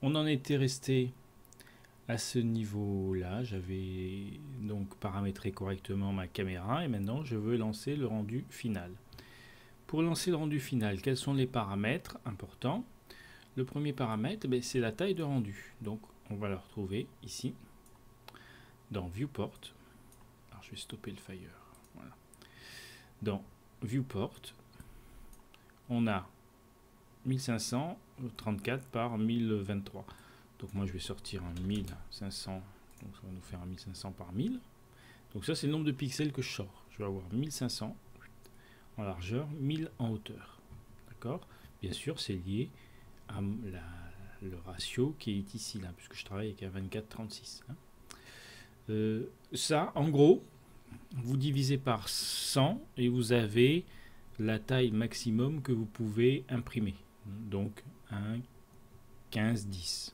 on en était resté à ce niveau-là. J'avais donc paramétré correctement ma caméra et maintenant je veux lancer le rendu final. Pour lancer le rendu final, quels sont les paramètres importants? Le premier paramètre, c'est la taille de rendu. Donc on va le retrouver ici dans Viewport. Alors je vais stopper le Fire. Voilà. Dans Viewport, on a 1534 par 1023. Donc moi je vais sortir un 1500, donc ça va nous faire un 1500 par 1000. Donc ça c'est le nombre de pixels que je sors. Je vais avoir 1500 en largeur, 1000 en hauteur. D'accord? Bien sûr c'est lié à le ratio qui est ici là, puisque je travaille avec un 24-36. Ça en gros, vous divisez par 100 et vous avez la taille maximum que vous pouvez imprimer. Donc un 15-10.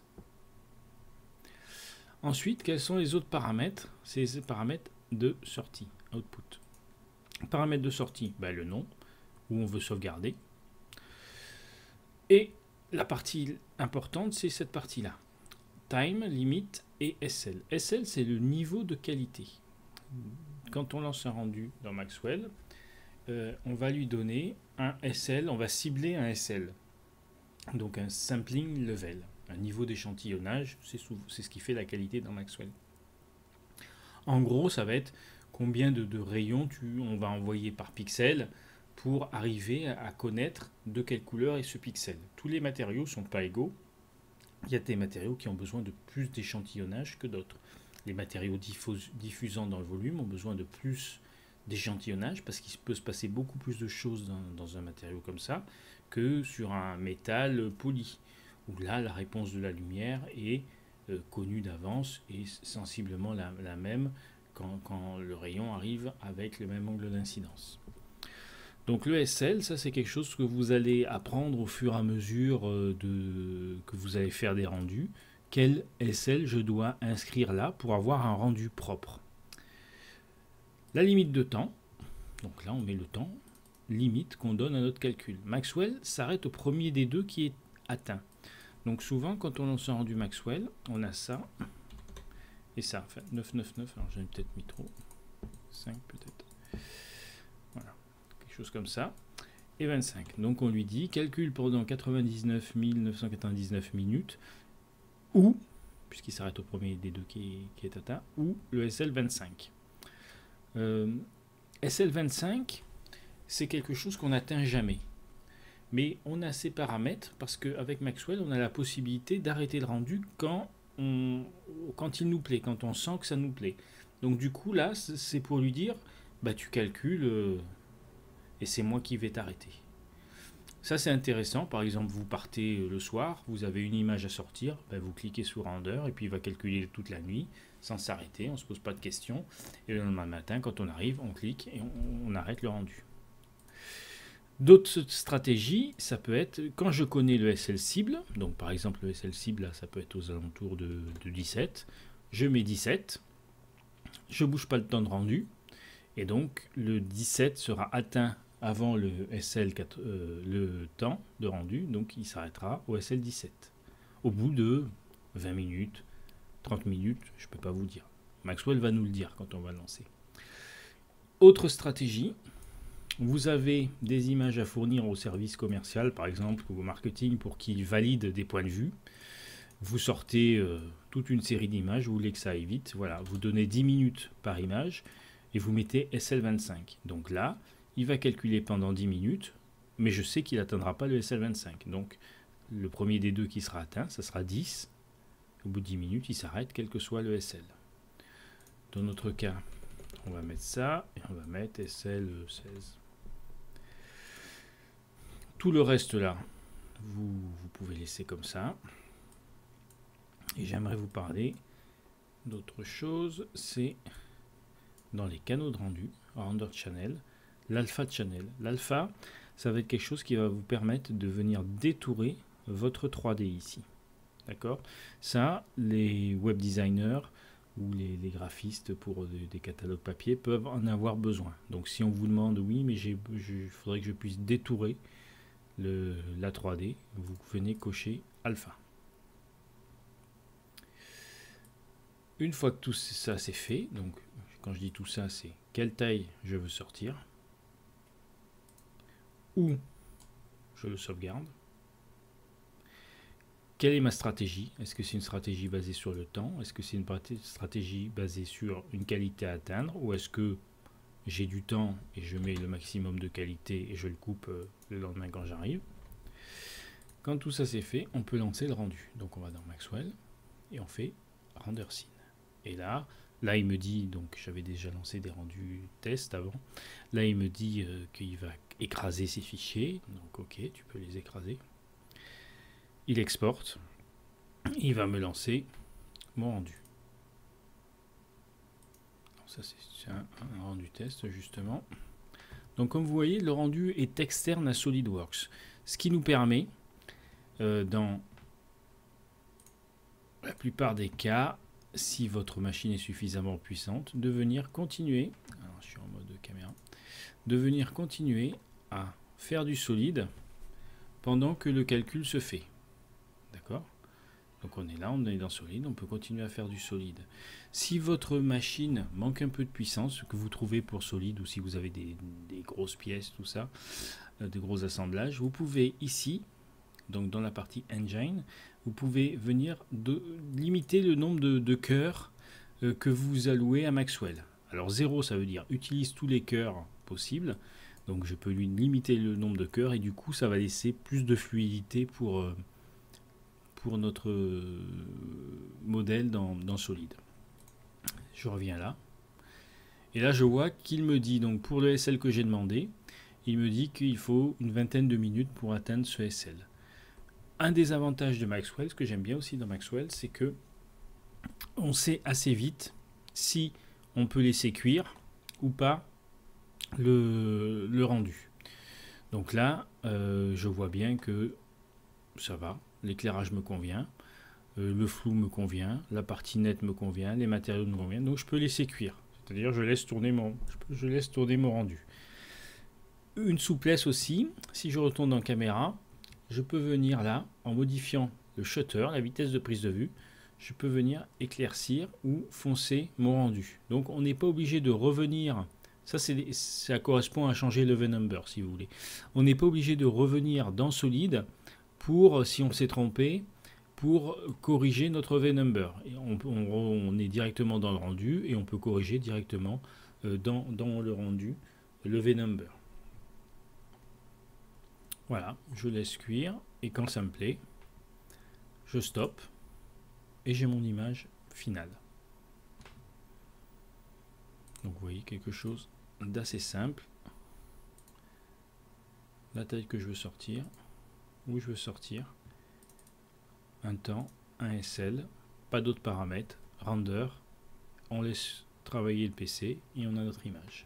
Ensuite, quels sont les autres paramètres? C'est les paramètres de sortie, output. Paramètres de sortie, le nom, où on veut sauvegarder. Et la partie importante, c'est cette partie-là. Time, limit et SL. SL, c'est le niveau de qualité. Quand on lance un rendu dans Maxwell, on va lui donner un SL, on va cibler un SL. Donc un sampling level, un niveau d'échantillonnage, c'est ce qui fait la qualité dans Maxwell. En gros, ça va être combien de rayons on va envoyer par pixel pour arriver à connaître de quelle couleur est ce pixel. Tous les matériaux ne sont pas égaux. Il y a des matériaux qui ont besoin de plus d'échantillonnage que d'autres. Les matériaux diffusant dans le volume ont besoin de plus d'échantillonnage parce qu'il peut se passer beaucoup plus de choses dans un matériau comme ça que sur un métal poli, où là la réponse de la lumière est connue d'avance et sensiblement la même quand le rayon arrive avec le même angle d'incidence. Donc le SL, ça c'est quelque chose que vous allez apprendre au fur et à mesure que vous allez faire des rendus. Quel SL je dois inscrire là pour avoir un rendu propre. La limite de temps, donc là on met le temps limite qu'on donne à notre calcul. Maxwell s'arrête au premier des deux qui est atteint. Donc souvent quand on lance un rendu Maxwell, on a ça et ça. Enfin 999, alors j'en ai peut-être mis trop. 5 peut-être. Voilà, quelque chose comme ça. Et 25. Donc on lui dit calcul pendant 99 999 minutes ou, puisqu'il s'arrête au premier des deux qui est atteint, ou le SL25. SL25, c'est quelque chose qu'on n'atteint jamais. Mais on a ces paramètres parce qu'avec Maxwell, on a la possibilité d'arrêter le rendu quand il nous plaît, quand on sent que ça nous plaît. Donc du coup, là, c'est pour lui dire, tu calcules et c'est moi qui vais t'arrêter. Ça, c'est intéressant. Par exemple, vous partez le soir, vous avez une image à sortir, vous cliquez sur Render et puis il va calculer toute la nuit sans s'arrêter, on ne se pose pas de questions. Et le lendemain matin, quand on arrive, on clique et on arrête le rendu. D'autres stratégies, ça peut être quand je connais le SL cible, donc par exemple le SL cible, là, ça peut être aux alentours de 17, je mets 17, je ne bouge pas le temps de rendu, et donc le 17 sera atteint avant le SL, le temps de rendu, donc il s'arrêtera au SL 17. Au bout de 20 minutes, 30 minutes, je ne peux pas vous dire. Maxwell va nous le dire quand on va lancer. Autre stratégie, vous avez des images à fournir au service commercial, par exemple, ou au marketing, pour qu'ils valident des points de vue. Vous sortez toute une série d'images, vous voulez que ça aille vite. Voilà, vous donnez 10 minutes par image et vous mettez SL25. Donc là, il va calculer pendant 10 minutes, mais je sais qu'il n'atteindra pas le SL25. Donc le premier des deux qui sera atteint, ça sera 10. Au bout de 10 minutes, il s'arrête, quel que soit le SL. Dans notre cas, on va mettre ça et on va mettre SL16. Tout le reste là, vous pouvez laisser comme ça. Et j'aimerais vous parler d'autre chose, c'est dans les canaux de rendu, Render Channel, l'Alpha Channel. L'Alpha, ça va être quelque chose qui va vous permettre de venir détourer votre 3D ici. D'accord? Ça, les web designers ou les graphistes pour des catalogues papier peuvent en avoir besoin. Donc si on vous demande, oui, mais il faudrait que je puisse détourer la 3D, vous venez cocher Alpha. Une fois que tout ça c'est fait, donc quand je dis tout ça, c'est quelle taille je veux sortir, où je le sauvegarde, quelle est ma stratégie, est-ce que c'est une stratégie basée sur le temps, est-ce que c'est une stratégie basée sur une qualité à atteindre, ou est-ce que j'ai du temps et je mets le maximum de qualité et je le coupe le lendemain quand j'arrive. Quand tout ça c'est fait, on peut lancer le rendu. Donc on va dans Maxwell et on fait render scene. Et là il me dit, donc j'avais déjà lancé des rendus tests avant, là il me dit qu'il va écraser ces fichiers, donc ok, tu peux les écraser. Il exporte, il va me lancer mon rendu. Alors ça c'est un rendu test justement. Donc comme vous voyez, le rendu est externe à SolidWorks, ce qui nous permet, dans la plupart des cas, si votre machine est suffisamment puissante, de venir continuer, alors je suis en mode caméra, de venir continuer à faire du solide pendant que le calcul se fait. D'accord ? Donc on est là, on est dans solide, on peut continuer à faire du solide. Si votre machine manque un peu de puissance, ce que vous trouvez pour solide, ou si vous avez des grosses pièces, tout ça, des gros assemblages, vous pouvez ici, donc dans la partie Engine, vous pouvez venir limiter le nombre de cœurs que vous allouez à Maxwell. Alors 0, ça veut dire utilise tous les cœurs possibles. Donc je peux lui limiter le nombre de cœurs et du coup ça va laisser plus de fluidité pour notre modèle dans Solid. Je reviens là. Et là je vois qu'il me dit, donc pour le SL que j'ai demandé, il me dit qu'il faut une vingtaine de minutes pour atteindre ce SL. Un des avantages de Maxwell, ce que j'aime bien aussi dans Maxwell, c'est que on sait assez vite si on peut laisser cuire ou pas le rendu. Donc là, je vois bien que ça va, l'éclairage me convient, le flou me convient, la partie nette me convient, les matériaux me conviennent, donc je peux laisser cuire. C'est-à-dire je laisse tourner mon rendu. Une souplesse aussi, si je retourne dans caméra, je peux venir là, en modifiant le shutter, la vitesse de prise de vue, je peux venir éclaircir ou foncer mon rendu. Donc on n'est pas obligé de revenir, ça correspond à changer le V-number si vous voulez. On n'est pas obligé de revenir dans Solid pour, si on s'est trompé, pour corriger notre V-number. On est directement dans le rendu et on peut corriger directement dans le rendu le V-number. Voilà, je laisse cuire et quand ça me plaît, je stoppe et j'ai mon image finale. Donc vous voyez quelque chose d'assez simple. La taille que je veux sortir, où je veux sortir, un temps, un SL, pas d'autres paramètres, render, on laisse travailler le PC et on a notre image.